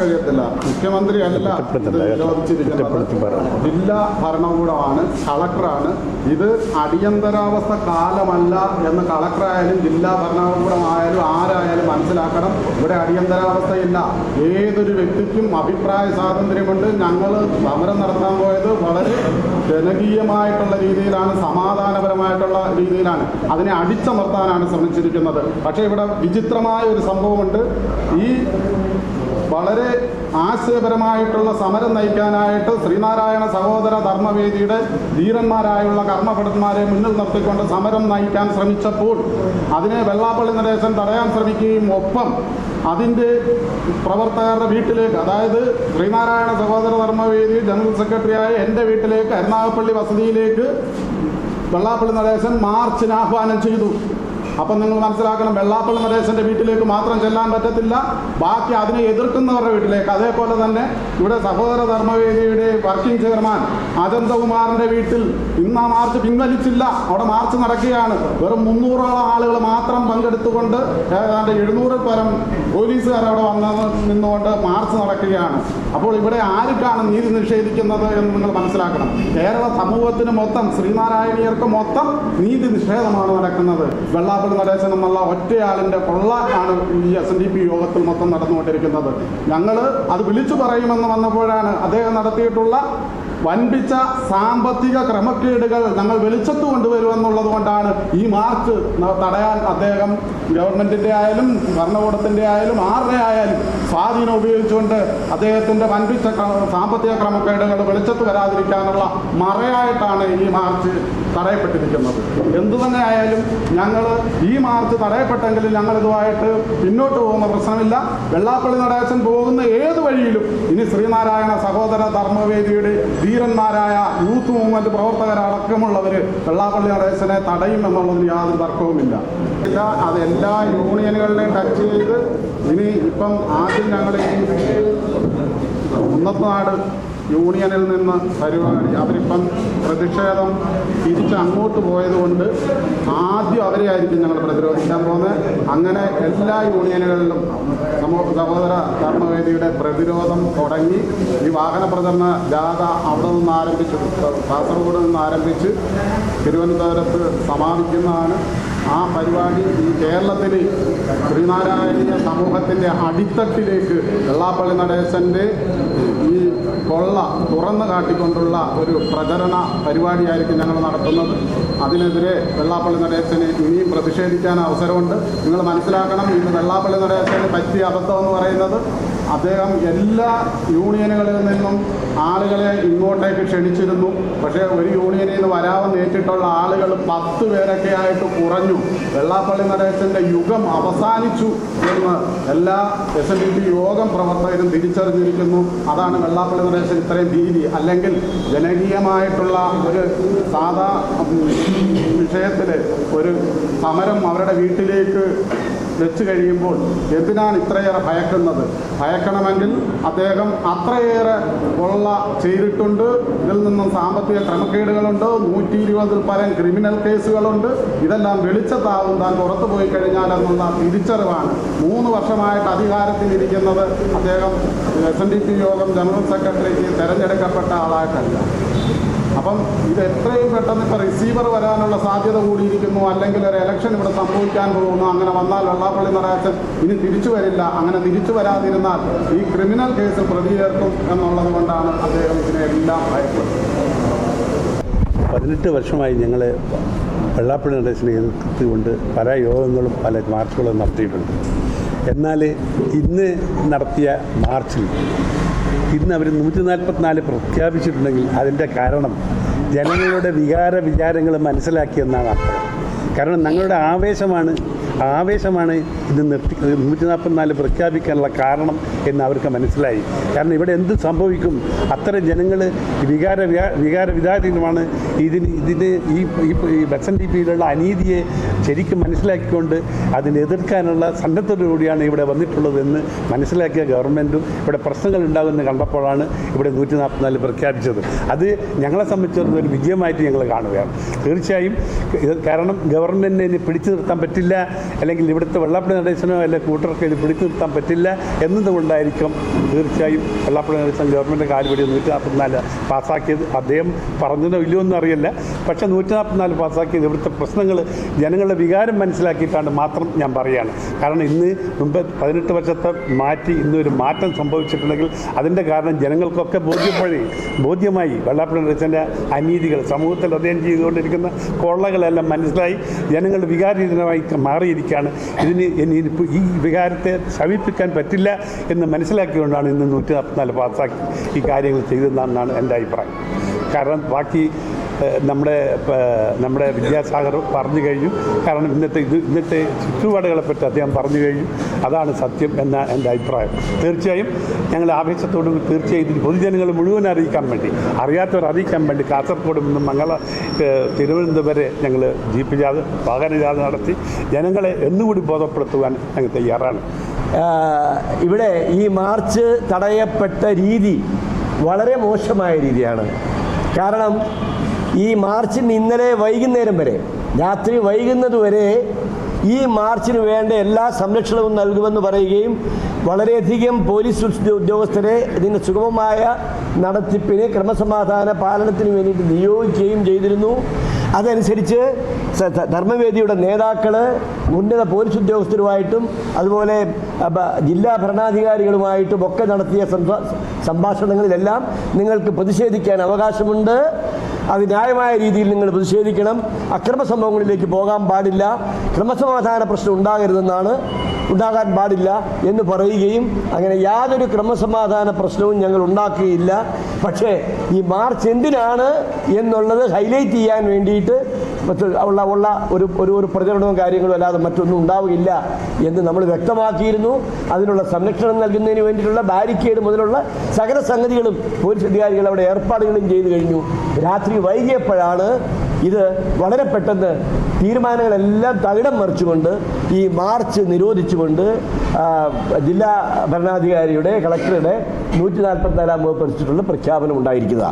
കഴിയത്തില്ല. മുഖ്യമന്ത്രി അല്ല നിരോധിച്ചിരിക്കുന്നത്, ജില്ലാ ഭരണകൂടമാണ്, കളക്ടറാണ്. ഇത് അടിയന്തരാവസ്ഥ കാലമല്ല എന്ന് കളക്ടറായാലും ജില്ലാ ഭരണകൂടമായാലും ആരായാലും മനസ്സിലാക്കണം. ഇവിടെ അടിയന്തരാവസ്ഥയില്ല. ഏതൊരു വ്യക്തിക്കും അഭിപ്രായ സ്വാതന്ത്ര്യമുണ്ട്. ഞങ്ങൾ സമരം നടത്താൻ പോയത് വളരെ ജനകീയമായിട്ടുള്ള രീതിയിലാണ്, സമാധാനപരമായിട്ടുള്ള രീതിയിലാണ്. അതിനെ അടിച്ചമർത്താനാണ് ശ്രമിച്ചിരിക്കുന്നത്. പക്ഷേ ഇവിടെ വിചിത്രമായ ഒരു സംഭവമുണ്ട്. ഈ വളരെ ആശയപരമായിട്ടുള്ള സമരം നയിക്കാനായിട്ട് ശ്രീനാരായണ സഹോദര ധർമ്മവേദിയുടെ ധീരന്മാരായുള്ള കർമ്മഭടന്മാരെ മുന്നിൽ നിർത്തിക്കൊണ്ട് സമരം നയിക്കാൻ ശ്രമിച്ചപ്പോൾ അതിനെ വെള്ളാപ്പള്ളി നടേശൻ തടയാൻ ശ്രമിക്കുകയും ഒപ്പം അതിൻ്റെ പ്രവർത്തകരുടെ വീട്ടിലേക്ക്, അതായത് ശ്രീനാരായണ സഹോദര ധർമ്മവേദി ജനറൽ സെക്രട്ടറിയായ എൻ്റെ വീട്ടിലേക്ക്, കരുനാഗപ്പള്ളി വസതിയിലേക്ക് വെള്ളാപ്പള്ളി നടേശൻ മാർച്ചിന് ആഹ്വാനം ചെയ്തു. അപ്പം നിങ്ങൾ മനസ്സിലാക്കണം, വെള്ളാപ്പള്ളി നടേശൻ്റെ വീട്ടിലേക്ക് മാത്രം ചെല്ലാൻ പറ്റത്തില്ല, ബാക്കി അതിനെ എതിർക്കുന്നവരുടെ വീട്ടിലേക്ക്. അതേപോലെ തന്നെ ഇവിടെ സഹോദര ധർമ്മവേദിയുടെ വർക്കിംഗ് ചെയർമാൻ അജന്തകുമാറിൻ്റെ വീട്ടിൽ ഇന്ന് ആ മാർച്ച് പിൻവലിച്ചില്ല. അവിടെ മാർച്ച് നടക്കുകയാണ്. വെറും 300ഓളം ആളുകൾ മാത്രം പങ്കെടുത്തുകൊണ്ട് ഏതാണ്ട് 700 പരം പോലീസുകാർ അവിടെ നിന്നുകൊണ്ട് മാർച്ച് നടക്കുകയാണ്. അപ്പോൾ ഇവിടെ ആർക്കാണ് നീതി നിഷേധിക്കുന്നത് എന്ന് നിങ്ങൾ മനസ്സിലാക്കണം. കേരള സമൂഹത്തിന് മൊത്തം, ശ്രീനാരായണീയർക്ക് മൊത്തം നീതി നിഷേധമാണ് നടക്കുന്നത്. വെള്ളാപ്പള്ളി നടേശൻ എന്നുള്ള ഒറ്റയാളിൻ്റെ കൊള്ള ആണ് ഈ SNDP യോഗത്തിൽ മൊത്തം നടന്നുകൊണ്ടിരിക്കുന്നത്. ഞങ്ങൾ അത് വിളിച്ചു പറയുമെന്ന് വന്നപ്പോഴാണ് അദ്ദേഹം നടത്തിയിട്ടുള്ള വൻപിച്ച സാമ്പത്തിക ക്രമക്കേടുകൾ ഞങ്ങൾ വെളിച്ചത്ത് കൊണ്ടുവരുമെന്നുള്ളത് കൊണ്ടാണ് ഈ മാർച്ച് തടയാൻ അദ്ദേഹം ഗവൺമെൻറ്റിൻ്റെ ആയാലും ഭരണകൂടത്തിൻ്റെ ആയാലും ആരുടെ ആയാലും സ്വാധീനം ഉപയോഗിച്ചുകൊണ്ട് അദ്ദേഹത്തിൻ്റെ വൻപിച്ച സാമ്പത്തിക ക്രമക്കേടുകൾ വെളിച്ചത്ത് വരാതിരിക്കാനുള്ള മറയായിട്ടാണ് ഈ മാർച്ച് തടയപ്പെട്ടിരിക്കുന്നത്. എന്തു തന്നെ ആയാലും ഞങ്ങൾ ഈ മാർച്ച് തടയപ്പെട്ടെങ്കിലും ഞങ്ങളിതുമായിട്ട് പിന്നോട്ട് പോകുന്ന പ്രശ്നമില്ല. വെള്ളാപ്പള്ളി നടേശൻ പോകുന്ന ഏത് വഴിയിലും ഇനി ശ്രീനാരായണ സഹോദര ധർമ്മവേദിയുടെ ധീരന്മാരായ യൂത്ത് മൂവ്മെൻറ്റ് പ്രവർത്തകരടക്കമുള്ളവർ വെള്ളാപ്പള്ളി നടേശനെ തടയും എന്നുള്ളതിന് യാതൊരു തർക്കവുമില്ല. അത് എല്ലാ യൂണിയനുകളിലെയും ടച്ച് ചെയ്ത് ഇനി ഇപ്പം ആദ്യം ഞങ്ങൾ കുന്നത്തുനാട് യൂണിയനിൽ നിന്ന് പരിപാടി അവരിപ്പം പ്രതിഷേധം തിരിച്ച് അങ്ങോട്ട് പോയതുകൊണ്ട് ആദ്യം അവരെ ആയിരിക്കും ഞങ്ങൾ പ്രതിരോധിക്കാൻ പോകുന്നത്. അങ്ങനെ എല്ലാ യൂണിയനുകളിലും സഹോദര ധർമ്മവേദിയുടെ പ്രതിരോധം തുടങ്ങി. ഈ വാഹന പ്രചരണ ജാഥ അവിടെ നിന്ന് ആരംഭിച്ച്, കാസർഗോഡ് നിന്ന് ആരംഭിച്ച് തിരുവനന്തപുരത്ത് സമാപിക്കുന്നതാണ്. ആ പരിപാടി ഈ കേരളത്തിൽ ശ്രീനാരായണീയ സമൂഹത്തിൻ്റെ അടിത്തട്ടിലേക്ക് വെള്ളാപ്പള്ളി നടേശൻ്റെ ഈ കൊള്ള തുറന്നു കാട്ടിക്കൊണ്ടുള്ള ഒരു പ്രചരണ പരിപാടിയായിരിക്കും ഞങ്ങൾ നടത്തുന്നത്. അതിനെതിരെ വെള്ളാപ്പള്ളി നടേശന് ഇനിയും പ്രതിഷേധിക്കാൻ അവസരമുണ്ട്. നിങ്ങൾ മനസ്സിലാക്കണം, ഇന്ന് വെള്ളാപ്പള്ളി നടേശന് പറ്റിയ അബദ്ധം എന്ന് പറയുന്നത് അദ്ദേഹം എല്ലാ യൂണിയനുകളിൽ നിന്നും ആളുകളെ ഇങ്ങോട്ടേക്ക് ക്ഷണിച്ചിരുന്നു. പക്ഷേ ഒരു യൂണിയനിൽ നിന്ന് വരാമെന്ന് ഏറ്റിട്ടുള്ള ആളുകൾ 10 പേരൊക്കെ ആയിട്ട് കുറഞ്ഞു. വെള്ളാപ്പള്ളി നടേശൻ്റെ യുഗം അവസാനിച്ചു എന്ന് എല്ലാ SNDP യോഗം പ്രവർത്തകരും തിരിച്ചറിഞ്ഞിരിക്കുന്നു. അതാണ് വെള്ളാപ്പള്ളി നടേശൻ ഇത്രയും ഭീതി. അല്ലെങ്കിൽ ജനകീയമായിട്ടുള്ള ഒരു സാധാ വിഷയത്തിൽ ഒരു സമരം അവരുടെ വീട്ടിലേക്ക് വെച്ച് കഴിയുമ്പോൾ എന്തിനാണ് ഇത്രയേറെ ഭയക്കുന്നത്? ഭയക്കണമെങ്കിൽ അദ്ദേഹം അത്രയേറെ കൊള്ള ചെയ്തിട്ടുണ്ട്. ഇതിൽ നിന്നും സാമ്പത്തിക ക്രമക്കേടുകളുണ്ട്, 120 പരം ക്രിമിനൽ കേസുകളുണ്ട്. ഇതെല്ലാം വെളിച്ചത്താവും താൻ പുറത്തു പോയി കഴിഞ്ഞാൽ എന്നുള്ള തിരിച്ചറിവാണ്. 3 വർഷമായിട്ട് അധികാരത്തിലിരിക്കുന്നത് അദ്ദേഹം SNDP യോഗം ജനറൽ സെക്രട്ടറിക്ക് തിരഞ്ഞെടുക്കപ്പെട്ട ആളായിട്ടല്ല. അപ്പം ഇത് എത്രയും പെട്ടെന്ന് ഇപ്പോൾ റിസീവർ വരാനുള്ള സാധ്യത കൂടിയിരിക്കുന്നു. അല്ലെങ്കിൽ ഒരു ഇലക്ഷൻ ഇവിടെ സംഭവിക്കാൻ പോകുന്നു. അങ്ങനെ വന്നാൽ വെള്ളാപ്പള്ളി നടേശൻ ഇനി തിരിച്ചു വരില്ല. അങ്ങനെ തിരിച്ചു വരാതിരുന്നാൽ ഈ ക്രിമിനൽ കേസിൽ പ്രതിയേർക്കും എന്നുള്ളത് കൊണ്ടാണ് അദ്ദേഹം ഇതിനെല്ലാം ഭയപ്പെടുന്നത്. 18 വർഷമായി ഞങ്ങൾ വെള്ളാപ്പള്ളി നടേശനെ എതിർത്തുകൊണ്ട് പല യോഗങ്ങളും പല മാർച്ചുകളും നടത്തിയിട്ടുണ്ട്. എന്നാൽ ഇന്ന് നടത്തിയ മാർച്ചിൽ ഇന്ന് അവർ 144 പ്രഖ്യാപിച്ചിട്ടുണ്ടെങ്കിൽ അതിൻ്റെ കാരണം ജനങ്ങളുടെ വിചാരങ്ങൾ മനസ്സിലാക്കിയെന്നാണ് അർത്ഥം. കാരണം ഞങ്ങളുടെ ആവേശമാണ് ഇത് 144 പ്രഖ്യാപിക്കാനുള്ള കാരണം എന്ന് അവർക്ക് മനസ്സിലായി. കാരണം ഇവിടെ എന്ത് സംഭവിക്കും, അത്തരം ജനങ്ങൾ വികാരവിധാനമാണ്. ഇതിന് ഈ SNDPയിലുള്ള അനീതിയെ ശരിക്കും മനസ്സിലാക്കിക്കൊണ്ട് അതിനെതിർക്കാനുള്ള സന്നദ്ധതയോടെയാണ് ഇവിടെ വന്നിട്ടുള്ളതെന്ന് മനസ്സിലാക്കിയ ഗവൺമെൻറ്റും ഇവിടെ പ്രശ്നങ്ങൾ ഉണ്ടാകുമെന്ന് കണ്ടപ്പോഴാണ് ഇവിടെ 144 പ്രഖ്യാപിച്ചത്. അത് ഞങ്ങളെ സംബന്ധിച്ചിടത്തോളം ഒരു വിജയമായിട്ട് ഞങ്ങൾ കാണുകയാണ്. തീർച്ചയായും കാരണം ഗവൺമെൻറ്റിനെ പിടിച്ചു നിർത്താൻ പറ്റില്ല. അല്ലെങ്കിൽ ഇവിടുത്തെ വെള്ളാപ്പള്ളി നടേശനോ അല്ലെങ്കിൽ കൂട്ടർക്ക് ഇത് പിടിച്ചു നിർത്താൻ പറ്റില്ല എന്നതുകൊണ്ടായിരിക്കും തീർച്ചയായും വെള്ളാപ്പള്ളി നടേശൻ ഗവൺമെൻറ് കാലുപടി 144 പാസ്സാക്കിയത്. അദ്ദേഹം പറഞ്ഞതോ ഇല്ലയോ ഒന്നും അറിയില്ല. പക്ഷേ 144 പാസ്സാക്കിയത് ഇവിടുത്തെ പ്രശ്നങ്ങൾ ജനങ്ങളുടെ വികാരം മനസ്സിലാക്കിയിട്ടാണ് മാത്രം ഞാൻ പറയുകയാണ്. കാരണം ഇന്ന് മുമ്പ് 18 വർഷത്തെ മാറ്റി ഇന്നൊരു മാറ്റം സംഭവിച്ചിട്ടുണ്ടെങ്കിൽ അതിൻ്റെ കാരണം ജനങ്ങൾക്കൊക്കെ ബോധ്യമായി വെള്ളാപ്പള്ളി നടേശൻ്റെ അനീതികൾ സമൂഹത്തിൽ അദ്ദേഹം ചെയ്തുകൊണ്ടിരിക്കുന്ന കൊള്ളകളെല്ലാം മനസ്സിലായി ജനങ്ങൾ വികാരരഹിതമായി മാറിയിരിക്കുകയാണ്. ഈ വികാരത്തെ ശമിപ്പിക്കാൻ പറ്റില്ല എന്ന് മനസ്സിലാക്കിക്കൊണ്ടാണ് ഇന്ന് 144 പാസ്സാക്കി ഈ കാര്യങ്ങൾ ചെയ്തതെന്നാണ് എൻ്റെ അഭിപ്രായം. കാരണം ബാക്കി നമ്മുടെ വിദ്യാസാഗർ പറഞ്ഞു കഴിഞ്ഞു. കാരണം ഇന്നത്തെ ചുറ്റുപാടുകളെപ്പറ്റി അദ്ദേഹം പറഞ്ഞു കഴിഞ്ഞു. അതാണ് സത്യം എന്ന എൻ്റെ അഭിപ്രായം. തീർച്ചയായും ഞങ്ങൾ ആവേശത്തോടും തീർച്ചയായും ഇതിന് പൊതുജനങ്ങൾ മുഴുവൻ അറിയിക്കാൻ വേണ്ടി, അറിയാത്തവർ അറിയിക്കാൻ വേണ്ടി കാസർഗോഡ് നിന്ന് തിരുവനന്തപുരം വരെ ഞങ്ങൾ ജീപ്പ് ജാഥ വാഹനജാഥ നടത്തി ജനങ്ങളെ എന്നുകൂടി ബോധപ്പെടുത്തുവാൻ ഞങ്ങൾ തയ്യാറാണ്. ഇവിടെ ഈ മാർച്ച് തടയപ്പെട്ട രീതി വളരെ മോശമായ രീതിയാണ്. കാരണം ഈ മാർച്ചിന് ഇന്നലെ വൈകുന്നേരം വരെ, രാത്രി വൈകുന്നതുവരെ ഈ മാർച്ചിന് വേണ്ട എല്ലാ സംരക്ഷണവും നൽകുമെന്ന് പറയുകയും വളരെയധികം പോലീസ് ഉദ്യോഗസ്ഥരെ ഇതിൻ്റെ സുഗമമായ നടത്തിപ്പിന് ക്രമസമാധാന പാലനത്തിന് വേണ്ടിയിട്ട് നിയോഗിക്കുകയും ചെയ്തിരുന്നു. അതനുസരിച്ച് ധർമ്മവേദിയുടെ നേതാക്കൾ ഉന്നത പോലീസ് ഉദ്യോഗസ്ഥരുമായിട്ടും അതുപോലെ ജില്ലാ ഭരണാധികാരികളുമായിട്ടും ഒക്കെ നടത്തിയ സംഭാഷണങ്ങളിലെല്ലാം നിങ്ങൾക്ക് പ്രതിഷേധിക്കാൻ അവകാശമുണ്ട്. അത് ന്യായമായ രീതിയിൽ നിങ്ങൾ പ്രതിഷേധിക്കണം. അക്രമ സംഭവങ്ങളിലേക്ക് പോകാൻ പാടില്ല. ക്രമസമാധാന പ്രശ്നം ഉണ്ടാകാൻ പാടില്ല എന്ന് പറയുകയും അങ്ങനെ യാതൊരു ക്രമസമാധാന പ്രശ്നവും ഞങ്ങൾ ഉണ്ടാക്കുകയില്ല. പക്ഷേ ഈ മാർച്ച് എന്തിനാണ് എന്നുള്ളത് ഹൈലൈറ്റ് ചെയ്യാൻ വേണ്ടിയിട്ട് ഉള്ള ഒരു പ്രചരണവും കാര്യങ്ങളും അല്ലാതെ മറ്റൊന്നും ഉണ്ടാവുകയില്ല എന്ന് നമ്മൾ വ്യക്തമാക്കിയിരുന്നു. അതിനുള്ള സംരക്ഷണം നൽകുന്നതിന് വേണ്ടിയിട്ടുള്ള ബാരിക്കേഡ് മുതലുള്ള സകല സംഗതികളും പോലീസ് അധികാരികൾ അവിടെ ഏർപ്പാടുകളും ചെയ്തു കഴിഞ്ഞു. രാത്രി വൈകിയപ്പോഴാണ് ഇത് വളരെ പെട്ടെന്ന് തീരുമാനങ്ങളെല്ലാം തകിടം മറിച്ചുകൊണ്ട് ഈ മാർച്ച് നിരോധിച്ചുകൊണ്ട് ജില്ലാ ഭരണാധികാരിയുടെ കളക്ടറുടെ 144 വകുപ്പ് അനുസരിച്ചുള്ള പ്രഖ്യാപനം ഉണ്ടായിരിക്കുക.